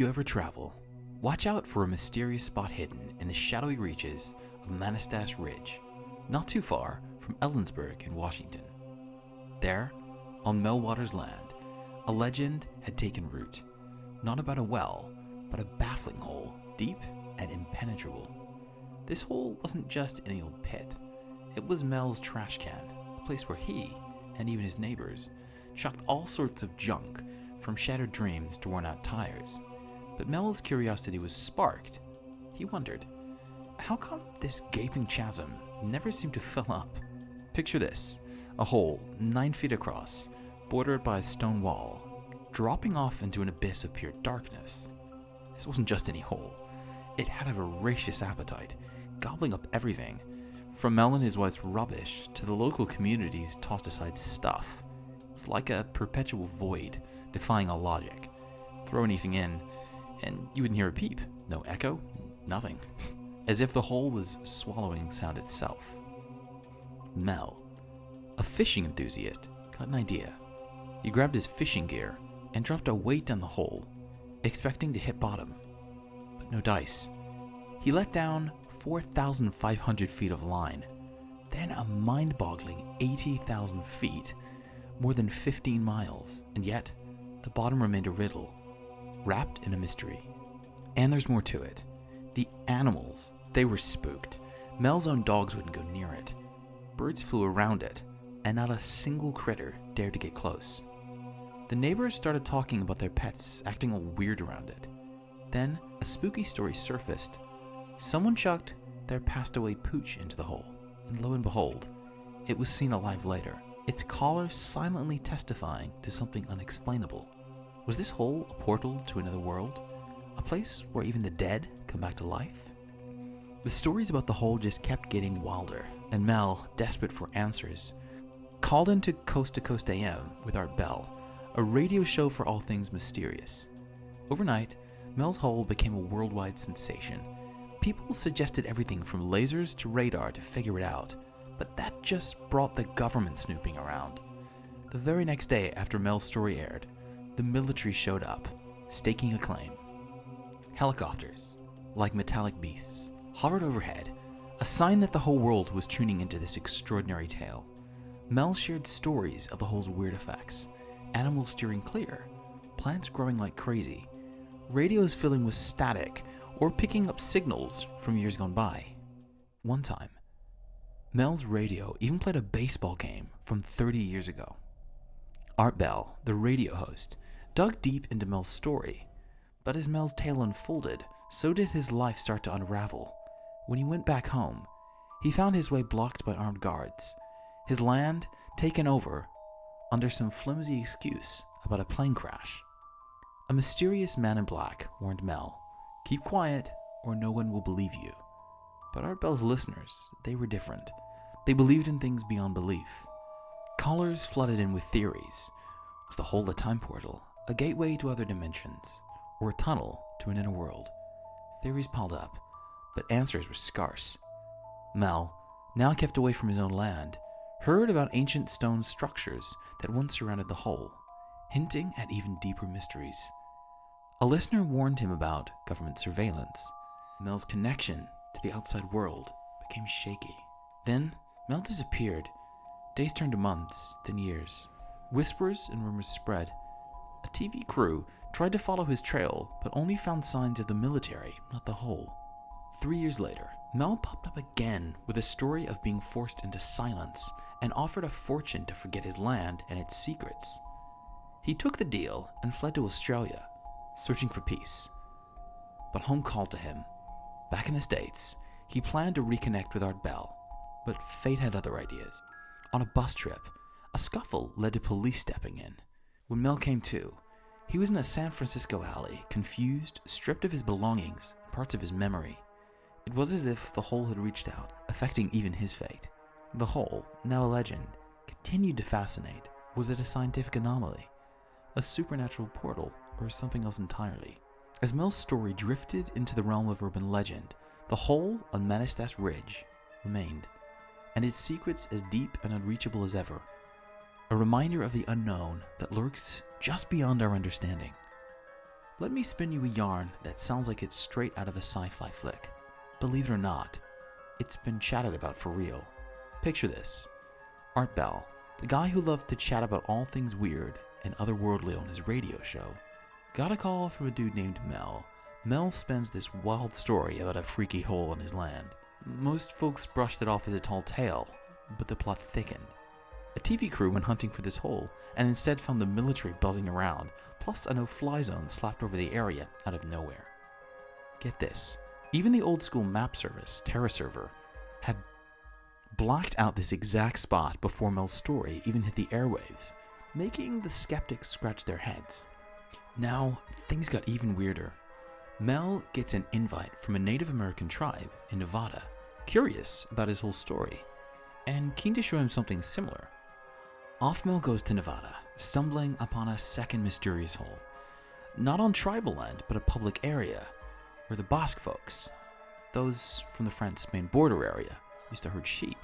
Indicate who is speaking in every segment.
Speaker 1: you ever travel, watch out for a mysterious spot hidden in the shadowy reaches of Manastash Ridge, not too far from Ellensburg in Washington. There, on Melwater's land, a legend had taken root, not about a well, but a baffling hole, deep and impenetrable. This hole wasn't just any old pit. It was Mel's trash can, a place where he, and even his neighbors, chucked all sorts of junk, from shattered dreams to worn-out tires. But Mel's curiosity was sparked. He wondered, how come this gaping chasm never seemed to fill up? Picture this, a hole 9 feet across, bordered by a stone wall, dropping off into an abyss of pure darkness. This wasn't just any hole. It had a voracious appetite, gobbling up everything, from Mel and his wife's rubbish to the local community's tossed aside stuff. It was like a perpetual void, defying all logic. Throw anything in, and you wouldn't hear a peep. No echo, nothing. As if the hole was swallowing sound itself. Mel, a fishing enthusiast, got an idea. He grabbed his fishing gear and dropped a weight down the hole, expecting to hit bottom. But no dice. He let down 4,500 feet of line, then a mind-boggling 80,000 feet, more than 15 miles, and yet the bottom remained a riddle, wrapped in a mystery. And there's more to it. The animals, they were spooked. Mel's own dogs wouldn't go near it. Birds flew around it, and not a single critter dared to get close. The neighbors started talking about their pets acting all weird around it. Then a spooky story surfaced. Someone chucked their passed away pooch into the hole, and lo and behold, it was seen alive later, its collar silently testifying to something unexplainable. Was this hole a portal to another world? A place where even the dead come back to life? The stories about the hole just kept getting wilder, and Mel, desperate for answers, called into Coast to Coast AM with Art Bell, a radio show for all things mysterious. Overnight, Mel's hole became a worldwide sensation. People suggested everything from lasers to radar to figure it out, but that just brought the government snooping around. The very next day after Mel's story aired, the military showed up, staking a claim. Helicopters, like metallic beasts, hovered overhead, a sign that the whole world was tuning into this extraordinary tale. Mel shared stories of the hole's weird effects, animals steering clear, plants growing like crazy, radios filling with static or picking up signals from years gone by. One time, Mel's radio even played a baseball game from 30 years ago. Art Bell, the radio host, dug deep into Mel's story, but as Mel's tale unfolded, so did his life start to unravel. When he went back home, he found his way blocked by armed guards, his land taken over under some flimsy excuse about a plane crash. A mysterious man in black warned Mel, "Keep quiet or no one will believe you." But Art Bell's listeners, they were different. They believed in things beyond belief. Callers flooded in with theories. Was the hole a time portal, a gateway to other dimensions, or a tunnel to an inner world? Theories piled up, but answers were scarce. Mel, now kept away from his own land, heard about ancient stone structures that once surrounded the hole, hinting at even deeper mysteries. A listener warned him about government surveillance. Mel's connection to the outside world became shaky. Then, Mel disappeared. Days turned to months, then years. Whispers and rumors spread. A TV crew tried to follow his trail, but only found signs of the military, not the hole. 3 years later, Mel popped up again with a story of being forced into silence and offered a fortune to forget his land and its secrets. He took the deal and fled to Australia, searching for peace. But home called to him. Back in the States, he planned to reconnect with Art Bell, but fate had other ideas. On a bus trip, a scuffle led to police stepping in. When Mel came to, he was in a San Francisco alley, confused, stripped of his belongings and parts of his memory. It was as if the hole had reached out, affecting even his fate. The hole, now a legend, continued to fascinate. Was it a scientific anomaly, a supernatural portal, or something else entirely? As Mel's story drifted into the realm of urban legend, the hole on Manastash Ridge remained, and its secrets as deep and unreachable as ever. A reminder of the unknown that lurks just beyond our understanding. Let me spin you a yarn that sounds like it's straight out of a sci-fi flick. Believe it or not, it's been chatted about for real. Picture this. Art Bell, the guy who loved to chat about all things weird and otherworldly on his radio show, got a call from a dude named Mel. Mel spins this wild story about a freaky hole in his land. Most folks brushed it off as a tall tale, but the plot thickened. A TV crew went hunting for this hole and instead found the military buzzing around, plus a no-fly zone slapped over the area out of nowhere. Get this, even the old school map service, TerraServer, had blacked out this exact spot before Mel's story even hit the airwaves, making the skeptics scratch their heads. Now, things got even weirder. Mel gets an invite from a Native American tribe in Nevada, curious about his whole story, and keen to show him something similar. Off Mel goes to Nevada, stumbling upon a second mysterious hole. Not on tribal land, but a public area, where the Basque folks, those from the France main border area, used to herd sheep.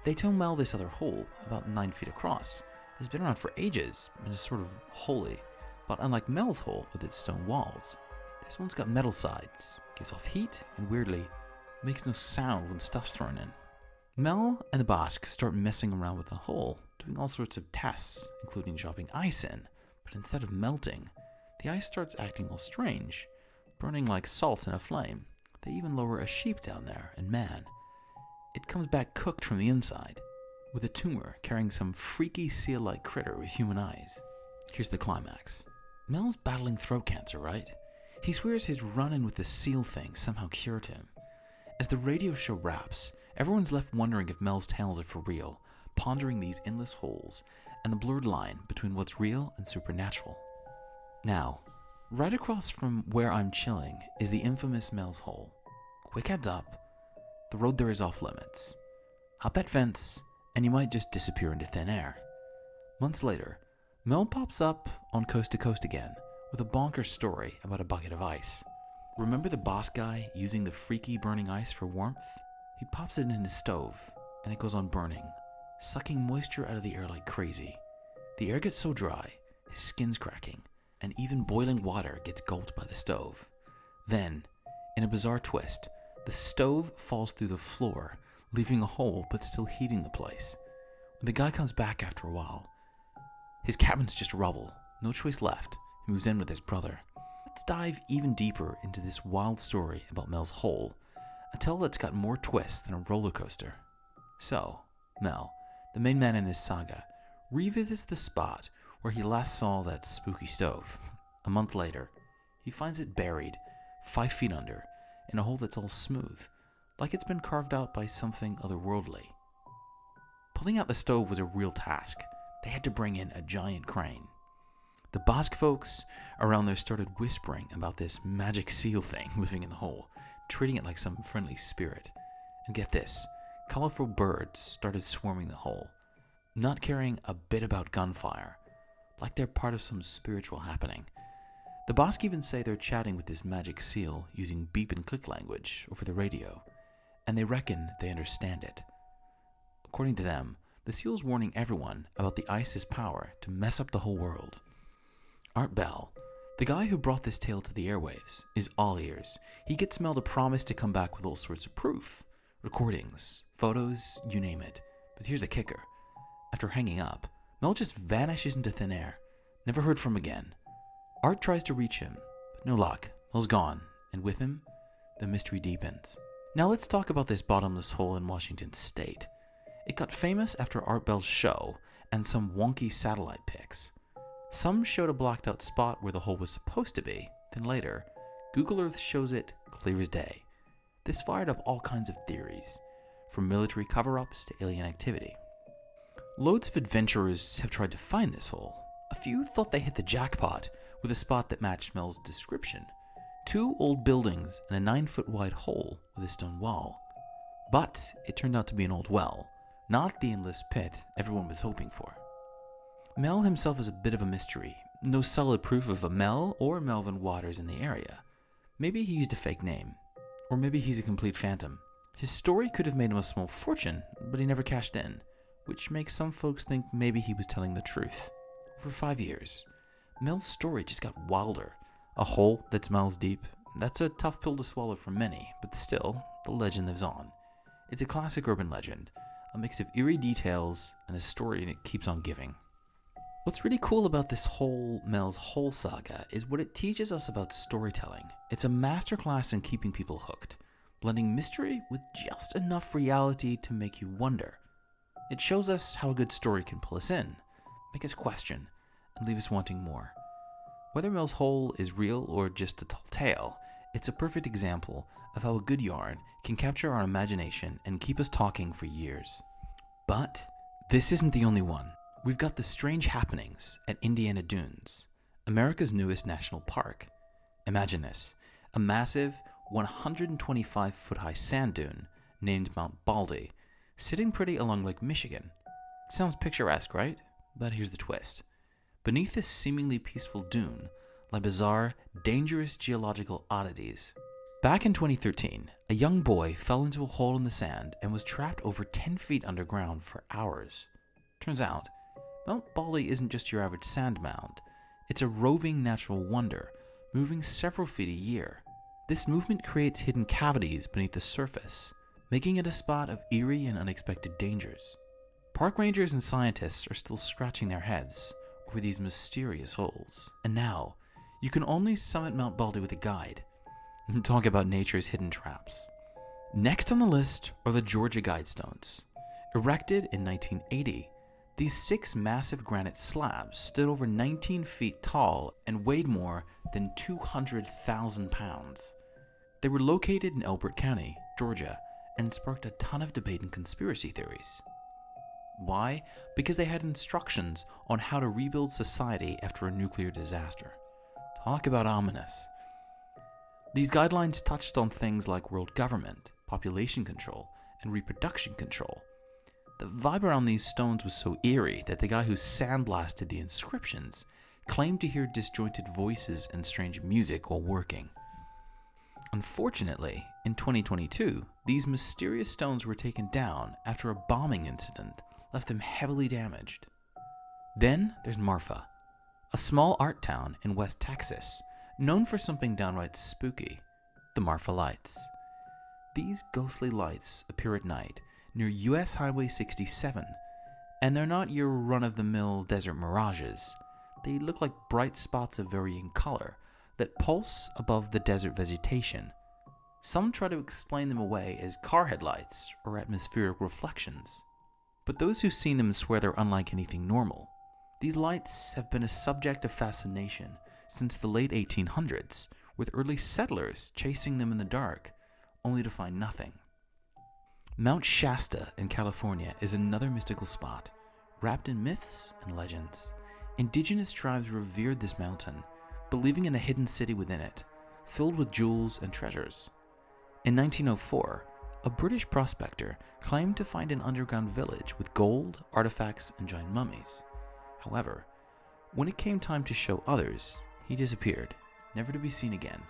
Speaker 1: They tell Mel this other hole, about 9 feet across, has been around for ages and is sort of holy, but unlike Mel's hole with its stone walls, this one's got metal sides, gives off heat, and weirdly, makes no sound when stuff's thrown in. Mel and the Basque start messing around with the hole, doing all sorts of tests, including dropping ice in, but instead of melting, the ice starts acting all strange, burning like salt in a flame. They even lower a sheep down there, and man, it comes back cooked from the inside, with a tumor carrying some freaky seal-like critter with human eyes. Here's the climax. Mel's battling throat cancer, right? He swears his run-in with the seal thing somehow cured him. As the radio show wraps, everyone's left wondering if Mel's tales are for real, pondering these endless holes and the blurred line between what's real and supernatural. Now, right across from where I'm chilling is the infamous Mel's Hole. Quick heads up, the road there is off limits. Hop that fence, and you might just disappear into thin air. Months later, Mel pops up on Coast to Coast again with a bonkers story about a bucket of ice. Remember the boss guy using the freaky burning ice for warmth? He pops it in his stove, and it goes on burning, sucking moisture out of the air like crazy. The air gets so dry, his skin's cracking, and even boiling water gets gulped by the stove. Then, in a bizarre twist, the stove falls through the floor, leaving a hole but still heating the place. When the guy comes back after a while, his cabin's just rubble, no choice left. He moves in with his brother. Let's dive even deeper into this wild story about Mel's Hole, a tale that's got more twists than a roller coaster. So, Mel, the main man in this saga, revisits the spot where he last saw that spooky stove. A month later, he finds it buried, 5 feet under, in a hole that's all smooth, like it's been carved out by something otherworldly. Pulling out the stove was a real task. They had to bring in a giant crane. The Basque folks around there started whispering about this magic seal thing living in the hole, treating it like some friendly spirit. And get this, colorful birds started swarming the hole, not caring a bit about gunfire, like they're part of some spiritual happening. The Basque even say they're chatting with this magic seal using beep and click language over the radio, and they reckon they understand it. According to them, the seal's warning everyone about the ice's power to mess up the whole world. Art Bell, the guy who brought this tale to the airwaves, is all ears. He gets Mel to promise to come back with all sorts of proof. Recordings, photos, you name it. But here's the kicker. After hanging up, Mel just vanishes into thin air. Never heard from again. Art tries to reach him, but no luck. Mel's gone, and with him, the mystery deepens. Now let's talk about this bottomless hole in Washington State. It got famous after Art Bell's show and some wonky satellite pics. Some showed a blacked out spot where the hole was supposed to be, then later, Google Earth shows it clear as day. This fired up all kinds of theories, from military cover-ups to alien activity. Loads of adventurers have tried to find this hole. A few thought they hit the jackpot with a spot that matched Mel's description. 2 old buildings and a 9-foot wide hole with a stone wall. But it turned out to be an old well, not the endless pit everyone was hoping for. Mel himself is a bit of a mystery. No solid proof of a Mel or Melvin Waters in the area. Maybe he used a fake name. Or maybe he's a complete phantom. His story could have made him a small fortune, but he never cashed in, which makes some folks think maybe he was telling the truth. For 5 years, Mel's story just got wilder. A hole that's miles deep. That's a tough pill to swallow for many, but still, the legend lives on. It's a classic urban legend, a mix of eerie details and a story that keeps on giving. What's really cool about this whole Mel's Hole saga is what it teaches us about storytelling. It's a masterclass in keeping people hooked, blending mystery with just enough reality to make you wonder. It shows us how a good story can pull us in, make us question, and leave us wanting more. Whether Mel's Hole is real or just a tall tale, it's a perfect example of how a good yarn can capture our imagination and keep us talking for years. But this isn't the only one. We've got the strange happenings at Indiana Dunes, America's newest national park. Imagine this, a massive 125-foot-high sand dune named Mount Baldy, sitting pretty along Lake Michigan. Sounds picturesque, right? But here's the twist. Beneath this seemingly peaceful dune lie bizarre, dangerous geological oddities. Back in 2013, a young boy fell into a hole in the sand and was trapped over 10 feet underground for hours. Turns out, Mount Baldy isn't just your average sand mound. It's a roving natural wonder, moving several feet a year. This movement creates hidden cavities beneath the surface, making it a spot of eerie and unexpected dangers. Park rangers and scientists are still scratching their heads over these mysterious holes. And now, you can only summit Mount Baldy with a guide. Talk about nature's hidden traps. Next on the list are the Georgia Guidestones. Erected in 1980, these 6 massive granite slabs stood over 19 feet tall and weighed more than 200,000 pounds. They were located in Elbert County, Georgia, and sparked a ton of debate and conspiracy theories. Why? Because they had instructions on how to rebuild society after a nuclear disaster. Talk about ominous. These guidelines touched on things like world government, population control, and reproduction control. The vibe around these stones was so eerie that the guy who sandblasted the inscriptions claimed to hear disjointed voices and strange music while working. Unfortunately, in 2022, these mysterious stones were taken down after a bombing incident left them heavily damaged. Then there's Marfa, a small art town in West Texas, known for something downright spooky, the Marfa Lights. These ghostly lights appear at night near US Highway 67, and they're not your run-of-the-mill desert mirages. They look like bright spots of varying color that pulse above the desert vegetation. Some try to explain them away as car headlights or atmospheric reflections, but those who've seen them swear they're unlike anything normal. These lights have been a subject of fascination since the late 1800s, with early settlers chasing them in the dark, only to find nothing. Mount Shasta in California is another mystical spot, wrapped in myths and legends. Indigenous tribes revered this mountain, believing in a hidden city within it, filled with jewels and treasures. In 1904, a British prospector claimed to find an underground village with gold, artifacts, and giant mummies. However, when it came time to show others, he disappeared, never to be seen again.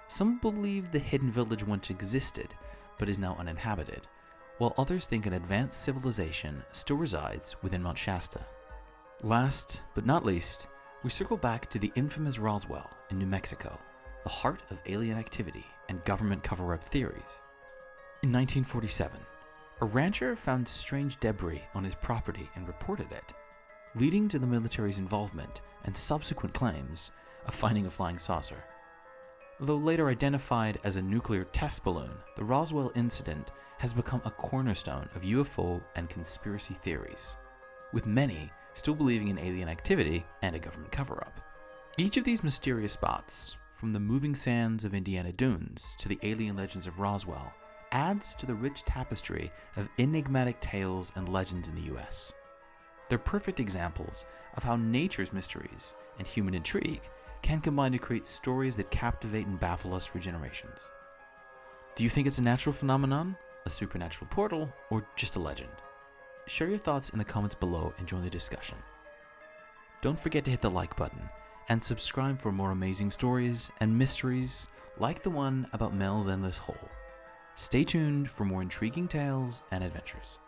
Speaker 1: Some believe the hidden village once existed, but is now uninhabited, while others think an advanced civilization still resides within Mount Shasta. Last but not least, we circle back to the infamous Roswell in New Mexico, the heart of alien activity and government cover-up theories. In 1947, a rancher found strange debris on his property and reported it, leading to the military's involvement and subsequent claims of finding a flying saucer. Though later identified as a nuclear test balloon, the Roswell incident has become a cornerstone of UFO and conspiracy theories, with many still believing in alien activity and a government cover-up. Each of these mysterious spots, from the moving sands of Indiana Dunes to the alien legends of Roswell, adds to the rich tapestry of enigmatic tales and legends in the US. They're perfect examples of how nature's mysteries and human intrigue can combine to create stories that captivate and baffle us for generations. Do you think it's a natural phenomenon, a supernatural portal, or just a legend? Share your thoughts in the comments below and join the discussion. Don't forget to hit the like button and subscribe for more amazing stories and mysteries like the one about Mel's Endless Hole. Stay tuned for more intriguing tales and adventures.